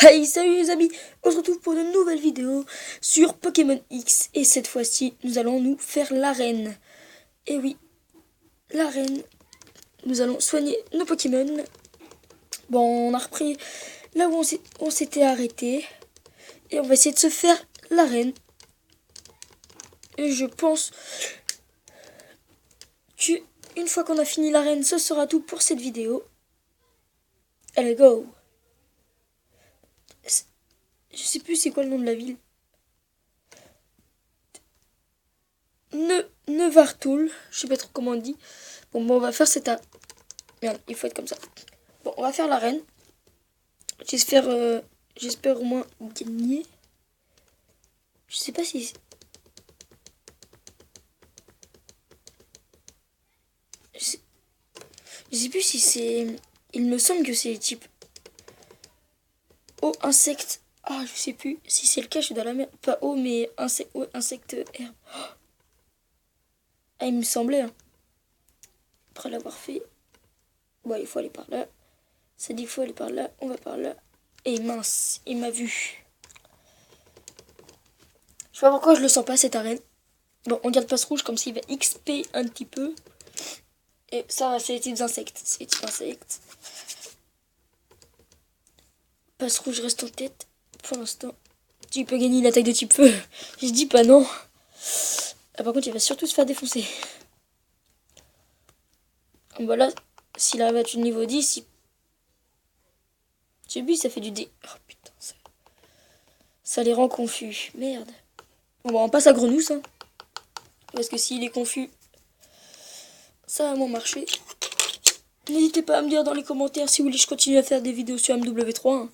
Hey, salut les amis, on se retrouve pour une nouvelle vidéo sur Pokémon X et cette fois-ci nous allons nous faire l'arène. Et oui, l'arène, nous allons soigner nos Pokémon. Bon, on a repris là où on s'était arrêté et on va essayer de se faire l'arène. Et je pense que une fois qu'on a fini l'arène, ce sera tout pour cette vidéo. Allez, go! Je sais plus c'est quoi le nom de la ville. Nevartoul, je sais pas trop comment on dit. Bon, on va faire cette... Merde, il faut être comme ça. Bon, on va faire l'arène. J'espère au moins gagner. Je sais pas si... Je sais plus si c'est... Il me semble que c'est type... eau, insecte. Ah, je sais plus si c'est le cas, je suis dans la merde. Pas eau, mais insecte, herbe. Ah, il me semblait, hein. Après l'avoir fait... Bon, il faut aller par là. Ça dit qu'il faut aller par là, on va par là. Et mince, il m'a vu. Je sais pas pourquoi je le sens pas cette arène. Bon, on garde passe rouge comme s'il va XP un petit peu. Et ça, c'est les types insectes. C'est les types insectes. Passe rouge reste en tête pour l'instant. Tu peux gagner une attaque de type feu. Je dis pas non. Ah, par contre, il va surtout se faire défoncer. Voilà, s'il arrive à être niveau 10, il... J'ai vu, ça fait du dé. Oh putain, ça les rend confus. Merde. Bon, bah, on passe à Grenousse. Hein. Parce que s'il est confus, ça va moins marcher. N'hésitez pas à me dire dans les commentaires si vous voulez que je continue à faire des vidéos sur MW3. Hein.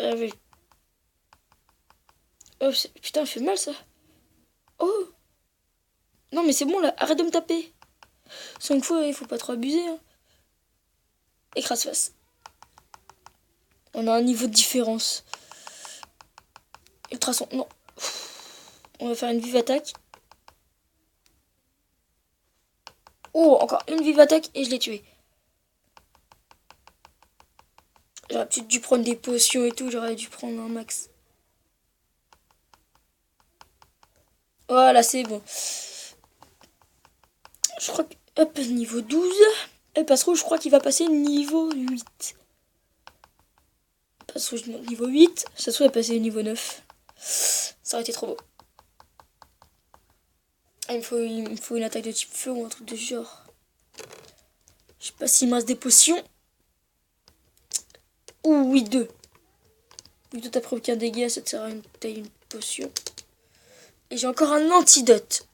Oui. Oh, putain, il fait mal ça. Oh. Non, mais c'est bon là, arrête de me taper. 5 fois, il faut pas trop abuser. Hein. Écrase-face. On a un niveau de différence. Ultrason, non. On va faire une vive attaque. Oh, encore une vive attaque et je l'ai tué. J'aurais peut-être dû prendre des potions et tout, j'aurais dû prendre un max. Voilà, c'est bon. Je crois que... Hop, niveau 12. Et passe rouge, je crois qu'il va passer niveau 8. Passe rouge niveau 8. Ça se trouve, il va passer niveau 9. Ça aurait été trop beau. Il me faut une attaque de type feu ou un truc de ce genre. Je sais pas s'il me reste des potions. Ouh, oui, 2. Vu que toi t'as pris aucun dégât, ça te sert à une taille une potion. Et j'ai encore un antidote.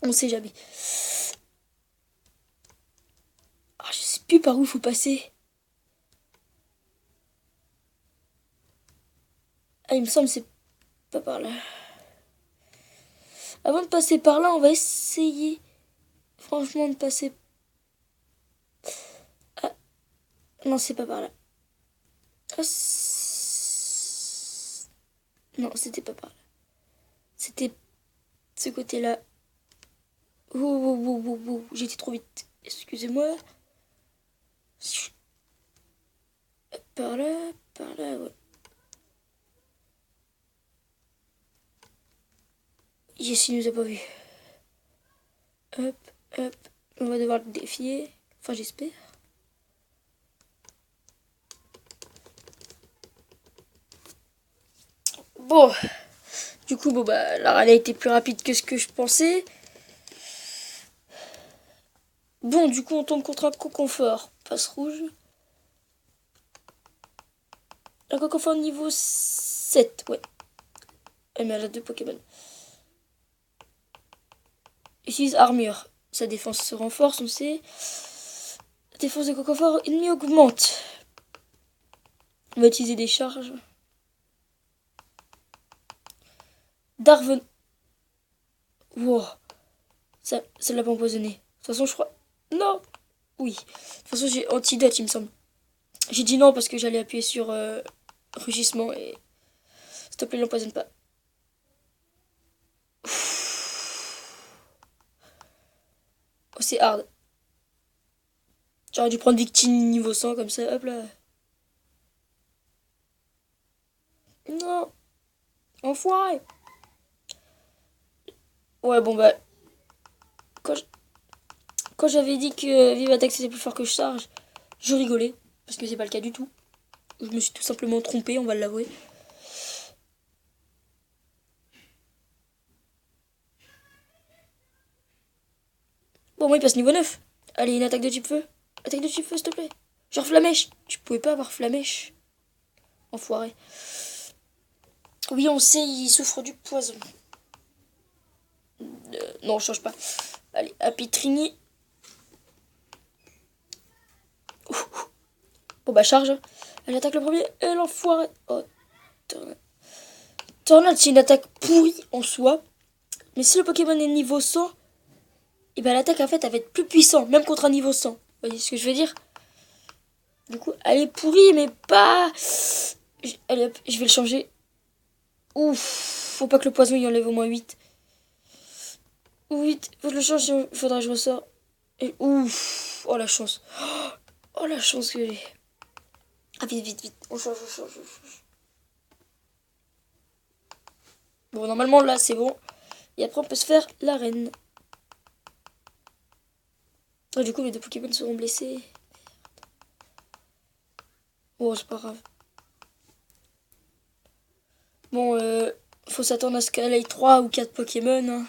On sait jamais. Ah, je sais plus par où il faut passer. Ah, il me semble que c'est pas par là. Avant de passer par là, on va essayer franchement de passer... Ah, non, c'est pas par là. Ah, non, c'était pas par là. C'était ce côté-là. Ouh, j'étais trop vite. Excusez-moi. Par là, ouais. Yes, il nous a pas vu. Hop, hop. On va devoir le défier. Enfin, j'espère. Bon. Du coup, bon, bah, la rallye a été plus rapide que ce que je pensais. Bon, du coup, on tombe contre un Coconfort. Passe rouge. Un Coconfort niveau 7, ouais. Mais elle a 2 Pokémon. Utilise armure. Sa défense se renforce, on sait. La défense de Coconfort ennemi augmente. On va utiliser des charges. Darven. Wow. Ça l'a pas empoisonné. De toute façon, je crois... Non. Oui. De toute façon, j'ai antidote, il me semble. J'ai dit non parce que j'allais appuyer sur rugissement et... S'il te plaît, l'empoisonne pas. Oh, c'est hard. J'aurais dû prendre Victime niveau 100 comme ça, hop là. Non, enfoiré. Ouais, bon bah, quand je- quand j'avais dit que Vivatex c'était plus fort que Charge, je rigolais, parce que c'est pas le cas du tout. Je me suis tout simplement trompé, on va l'avouer. Bon, moi il passe niveau 9. Allez, une attaque de type feu. Attaque de type feu, s'il te plaît. Genre Flamèche. Tu pouvais pas avoir Flamèche. Enfoiré. Oui, on sait, il souffre du poison. Non, on change pas. Allez, Happy Trini. Bon bah charge. Elle attaque le premier. Et l'enfoiré. Oh, Tornade. Tornade, c'est une attaque pourrie en soi. Mais si le Pokémon est niveau 100, et ben l'attaque en fait elle va être plus puissante, même contre un niveau 100. Vous voyez ce que je veux dire? Du coup, elle est pourrie, mais pas... Allez hop, je vais le changer. Ouf, faut pas que le poison y enlève au moins 8. 8, faut que je le change, il faudra que je ressors. Et ouf, oh la chance. Oh la chance que j'ai. Ah vite, vite, vite, on change, on change, on change. Bon, normalement là c'est bon. Et après on peut se faire l'arène. Oh, du coup mes deux Pokémon seront blessés. Oh, c'est pas grave. Bon, faut s'attendre à ce qu'elle ait 3 ou 4 Pokémon. Hein.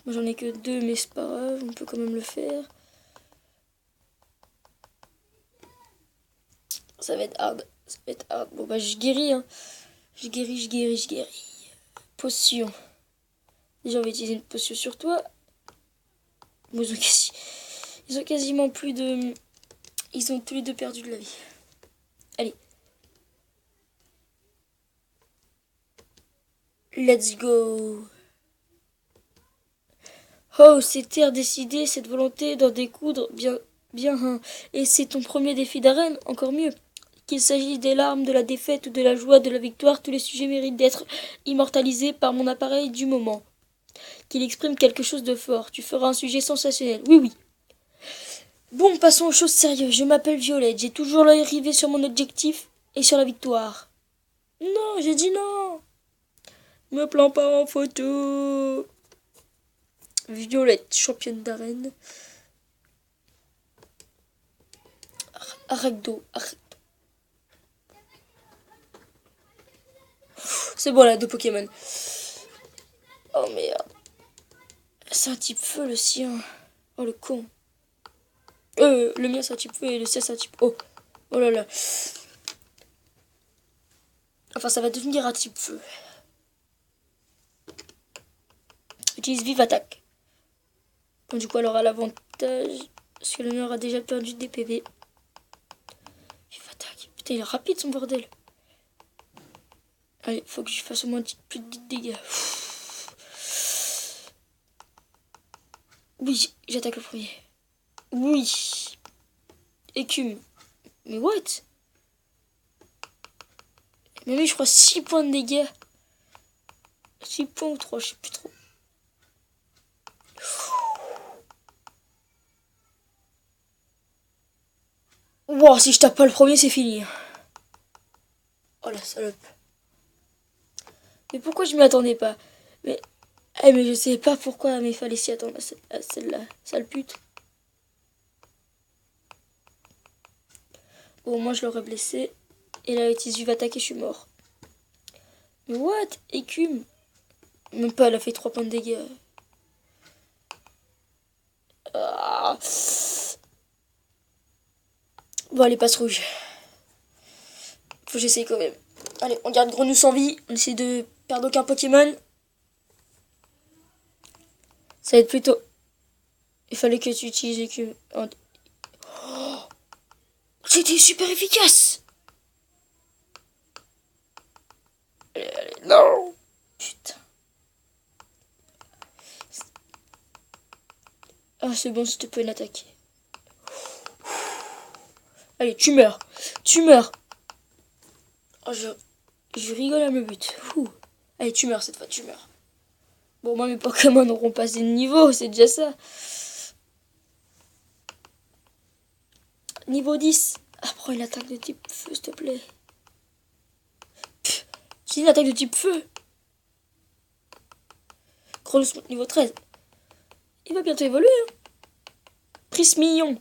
Moi j'en ai que 2, mais c'est pas grave, on peut quand même le faire. Ça va être hard, ça va être hard. Bon bah je guéris, hein. Je guéris, je guéris, je guéris. Potion. Déjà on va utiliser une potion sur toi. Bon, ils ont quasiment plus de... Ils ont tous les deux perdu de la vie. Allez. Let's go. Oh, c'était décidé, cette volonté d'en découdre, bien, bien, hein. Et c'est ton premier défi d'arène, encore mieux. Qu'il s'agisse des larmes, de la défaite ou de la joie de la victoire, tous les sujets méritent d'être immortalisés par mon appareil du moment. Qu'il exprime quelque chose de fort. Tu feras un sujet sensationnel. Oui, oui. Bon, passons aux choses sérieuses. Je m'appelle Violette. J'ai toujours l'œil rivé sur mon objectif et sur la victoire. Non, j'ai dit non. Me plains pas en photo. Violette, championne d'arène. Arrête-d'eau, arrête. C'est bon là, deux Pokémon. Oh merde. C'est un type feu le sien. Oh le con. Le mien c'est un type feu et le sien c'est un type eau. Oh là là. Enfin ça va devenir un type feu. Utilise vive attaque. Bon, du coup elle aura l'avantage. Parce que le mien aura déjà perdu des PV. Vive attaque. Putain il est rapide son bordel. Allez, faut que je fasse au moins plus de dégâts. Oui, j'attaque le premier. Oui. Écume. Mais what? Mais oui, je crois 6 points de dégâts. 6 points ou 3, je sais plus trop. Wow, si je tape pas le premier, c'est fini. Oh la salope. Mais pourquoi je m'y attendais pas? Mais, mais je sais pas pourquoi, mais il fallait s'y attendre à celle-là. Sale pute. Bon, moi je l'aurais blessé. Et là, Tizu va attaquer, je suis mort. Mais what? Écume. Même pas, elle a fait 3 points de dégâts. Ah. Bon, allez, passe rouge. Faut que j'essaye quand même. Allez, on garde Grenouille en vie. On essaie de perdre aucun Pokémon. Ça va être plutôt... Il fallait que tu utilises l'écume. Oh, c'était super efficace. Allez, allez, non. Putain. Ah, c'est bon, c'était pas une attaque. Allez, tu meurs. Tu meurs. Oh, je rigole à me but. Ouh. Allez, tu meurs cette fois, tu meurs. Bon, moi, mes Pokémon auront passé de niveau, c'est déjà ça. Niveau 10. Apprends une attaque de type feu, s'il te plaît. J'ai une attaque de type feu. Chronos niveau 13. Il va bientôt évoluer. Hein. Prismillon.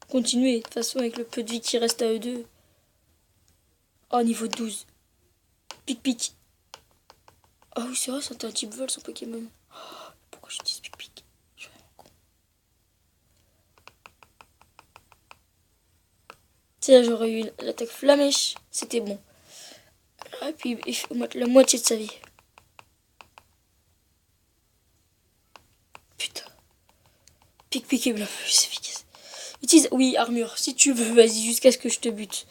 Continuez, de toute façon, avec le peu de vie qui reste à eux deux. Oh, niveau 12. Pic-pic. Ah oui, c'est vrai, c'était un type vol, son Pokémon. Oh, pourquoi je dis pic-pic? Je suis vraiment con. Tu sais, là, j'aurais eu l'attaque flamèche. C'était bon. Et puis, il faut mettre la moitié de sa vie. Putain. Pic-pic est bien plus efficace. Utilise, oui, armure, si tu veux, vas-y, jusqu'à ce que je te bute.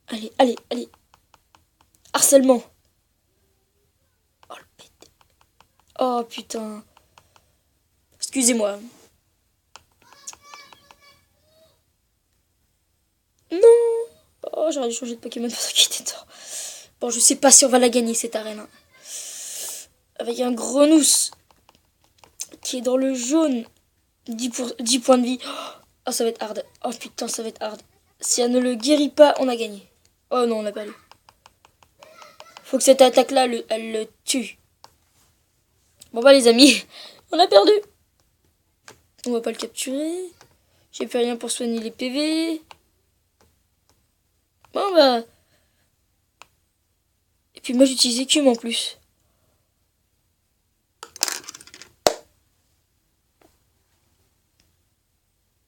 Allez, allez, allez. Harcèlement. Oh, le pété. Oh, putain. Excusez-moi. Non. Oh, j'aurais dû changer de Pokémon pendant qu'il était temps. Bon, je sais pas si on va la gagner, cette arène. Hein. Avec un Grenousse qui est dans le jaune. 10 points de vie. Oh, ça va être hard. Oh, putain, ça va être hard. Si elle ne le guérit pas, on a gagné. Oh non, on n'a pas eu. Faut que cette attaque-là, elle le tue. Bon bah les amis, on a perdu. On va pas le capturer. J'ai fait rien pour soigner les PV. Bon bah... Et puis moi j'utilise écume en plus.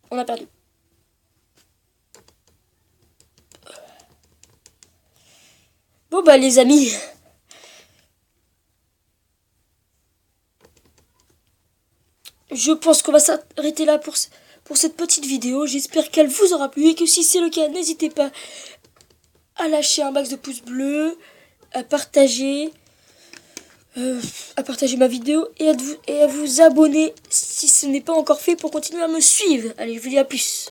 On a perdu. Bon bah les amis... Je pense qu'on va s'arrêter là pour cette petite vidéo. J'espère qu'elle vous aura plu et que si c'est le cas, n'hésitez pas à lâcher un max de pouces bleus, à partager ma vidéo et à vous abonner si ce n'est pas encore fait pour continuer à me suivre. Allez, je vous dis à plus.